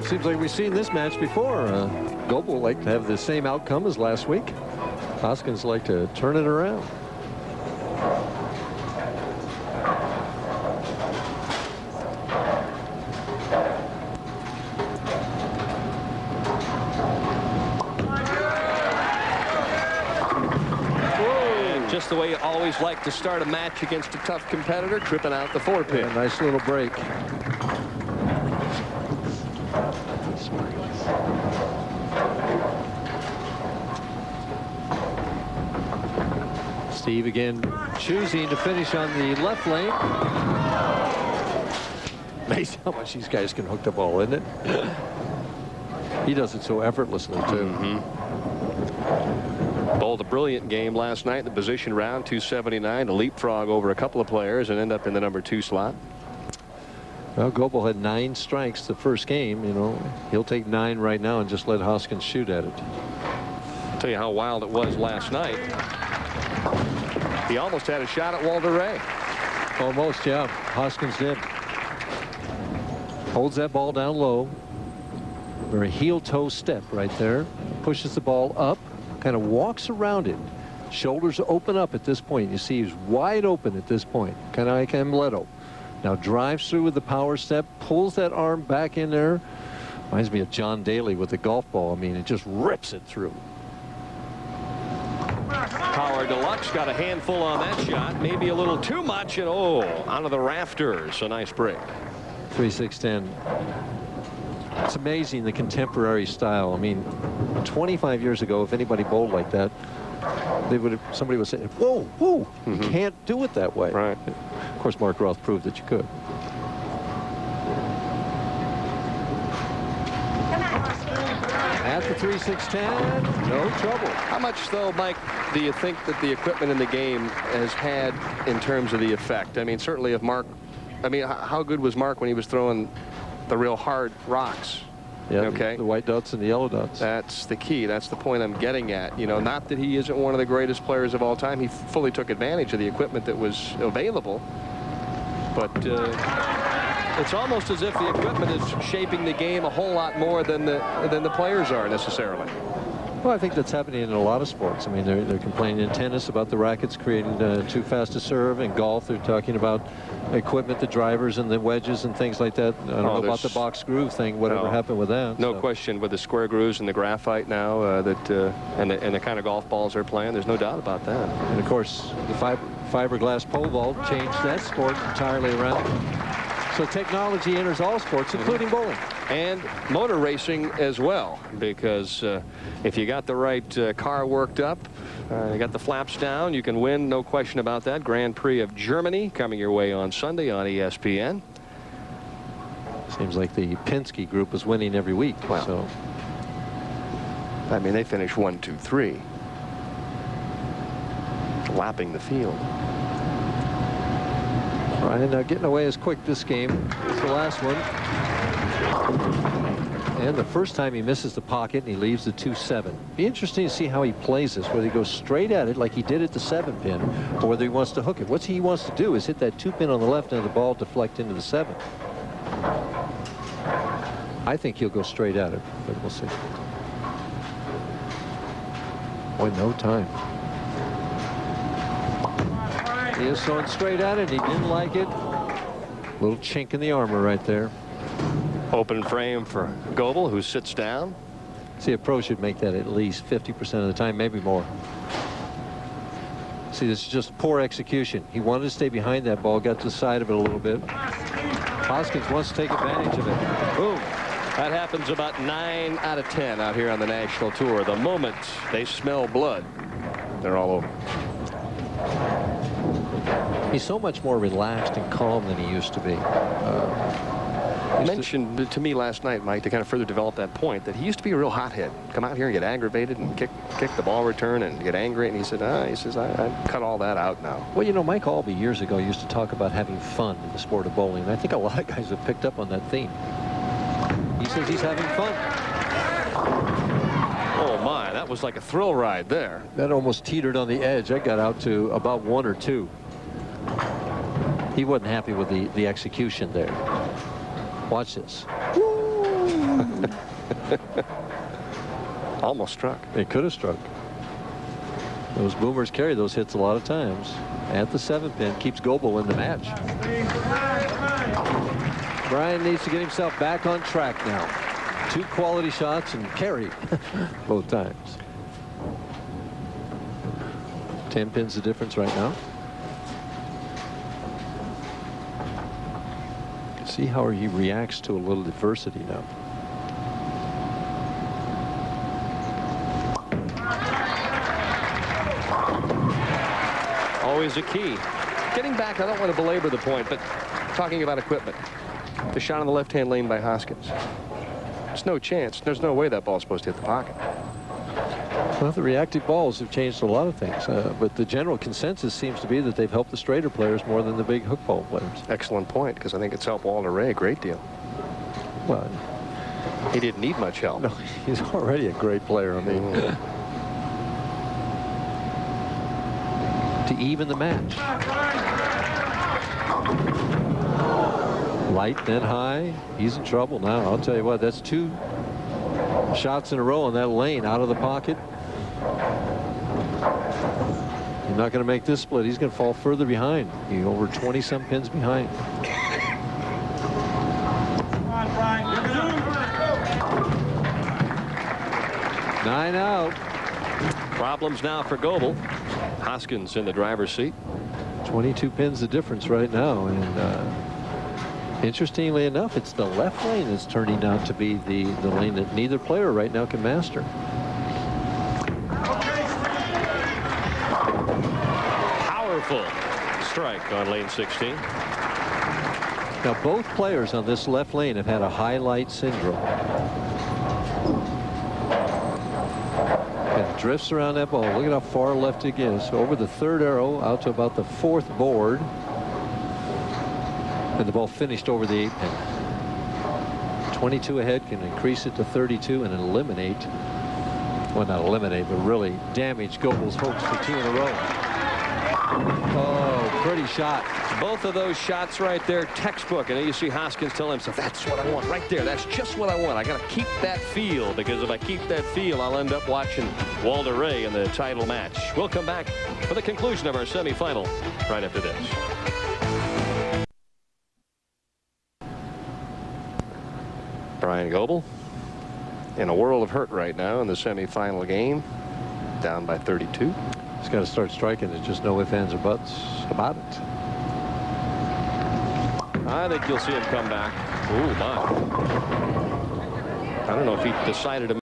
seems like we've seen this match before. Goebel like to have the same outcome as last week. Hoskins like to turn it around. Just the way you always like to start a match against a tough competitor, tripping out the 4-pin. Yeah, nice little break. Steve again choosing to finish on the left lane. Amazing how much these guys can hook the ball, isn't it? He does it so effortlessly, too. Bowled a brilliant game last night in the position round, 279, to leapfrog over a couple of players and end up in the #2 slot. Well, Goebel had 9 strikes the first game. You know, he'll take 9 right now and just let Hoskins shoot at it. I'll tell you how wild it was last night. He almost had a shot at Walter Ray. Almost, yeah. Hoskins did. Holds that ball down low. Very heel-toe step right there. Pushes the ball up. Kind of walks around it. Shoulders open up at this point. You see he's wide open at this point. Kind of like Amleto. Now drives through with the power step. Pulls that arm back in there. Reminds me of John Daly with the golf ball. I mean, it just rips it through. Power Deluxe got a handful on that shot. Maybe a little too much. And oh, onto the rafters. A nice break. 3-6-10. It's amazing the contemporary style. I mean, 25 years ago, if anybody bowled like that, somebody would say, whoa, whoa, you can't do it that way. Right. Of course, Mark Roth proved that you could. At the 3-6-10, no trouble. How much, though, Mike, do you think that the equipment in the game has had in terms of the effect? I mean, certainly if Mark, I mean, how good was Mark when he was throwing the real hard rocks? Yeah, okay. The white dots and the yellow dots. That's the key. That's the point I'm getting at. You know, not that he isn't one of the greatest players of all time. He fully took advantage of the equipment that was available. But it's almost as if the equipment is shaping the game a whole lot more than the players are necessarily. Well, I think that's happening in a lot of sports. I mean, they're complaining in tennis about the rackets creating too fast to serve. In golf, they're talking about equipment, the drivers and the wedges and things like that. I don't know about the box groove thing, whatever happened with that. No question with the square grooves and the graphite now and the kind of golf balls they're playing. There's no doubt about that. And of course, the fiberglass pole vault changed that sport entirely around. So technology enters all sports, including bowling. And motor racing as well, because if you got the right car worked up, you got the flaps down, you can win, no question about that. Grand Prix of Germany coming your way on Sunday on ESPN. Seems like the Penske group is winning every week. Well, so I mean, they finished 1, 2, 3, lapping the field. Bryan getting away as quick this game as the last one. And the first time he misses the pocket and he leaves the 2-7. Be interesting to see how he plays this, whether he goes straight at it like he did at the 7-pin, or whether he wants to hook it. What he wants to do is hit that 2-pin on the left and the ball deflect into the 7. I think he'll go straight at it, but we'll see. Boy, no time. He is throwing straight at it. He didn't like it. Little chink in the armor right there. Open frame for Goebel, who sits down. See, a pro should make that at least 50% of the time, maybe more. See, this is just poor execution. He wanted to stay behind that ball, got to the side of it a little bit. Hoskins wants to take advantage of it. Boom. That happens about 9 out of 10 out here on the national tour. The moment they smell blood, they're all over. He's so much more relaxed and calm than he used to be. You mentioned to me last night, Mike, to kind of further develop that point, that he used to be a real hothead. Come out here and get aggravated and kick the ball return and get angry. And he said, I cut all that out now. Well, you know, Mike Albee years ago used to talk about having fun in the sport of bowling. And I think a lot of guys have picked up on that theme. He says he's having fun. Oh, my, that was like a thrill ride there. That almost teetered on the edge. I got out to about 1 or 2. He wasn't happy with the execution there. Watch this. Almost struck. It could have struck. Those boomers carry those hits a lot of times. At the 7-pin, keeps Goebel in the match. Bryan needs to get himself back on track now. 2 quality shots and carry both times. 10 pins the difference right now. See how he reacts to a little adversity now. Always a key. Getting back, I don't want to belabor the point, but talking about equipment. The shot on the left-hand lane by Hoskins. There's no chance. There's no way that ball's supposed to hit the pocket. Well, the reactive balls have changed a lot of things, but the general consensus seems to be that they've helped the straighter players more than the big hook ball players. Excellent point, because I think it's helped Walter Ray a great deal. Well, he didn't need much help. No, he's already a great player. I mean, to even the match. Light, then high. He's in trouble now. I'll tell you what, that's 2 shots in a row in that lane out of the pocket. He's not going to make this split. He's going to fall further behind. He's over 20-some pins behind. Come on, Bryan. 9 out. Problems now for Goebel. Hoskins in the driver's seat. 22 pins the difference right now. And interestingly enough, it's the left lane that's turning out to be the lane that neither player right now can master. Powerful strike on lane 16. Now both players on this left lane have had a highlight syndrome. And drifts around that ball. Look at how far left it is. Over the 3rd arrow out to about the 4th board. And the ball finished over the 8-pin. 22 ahead can increase it to 32 and eliminate, well, not eliminate, but really damage Goebel's hopes for 2 in a row. Oh, pretty shot. Both of those shots right there, textbook. And you see Hoskins telling himself, that's what I want right there. That's just what I want. I got to keep that feel, because if I keep that feel, I'll end up watching Walter Ray in the title match. We'll come back for the conclusion of our semifinal right after this. Bryan Goebel in a world of hurt right now in the semifinal game, down by 32. He's got to start striking. There's just no ifs, ands, or buts about it. I think you'll see him come back. Ooh, my. I don't know if he decided to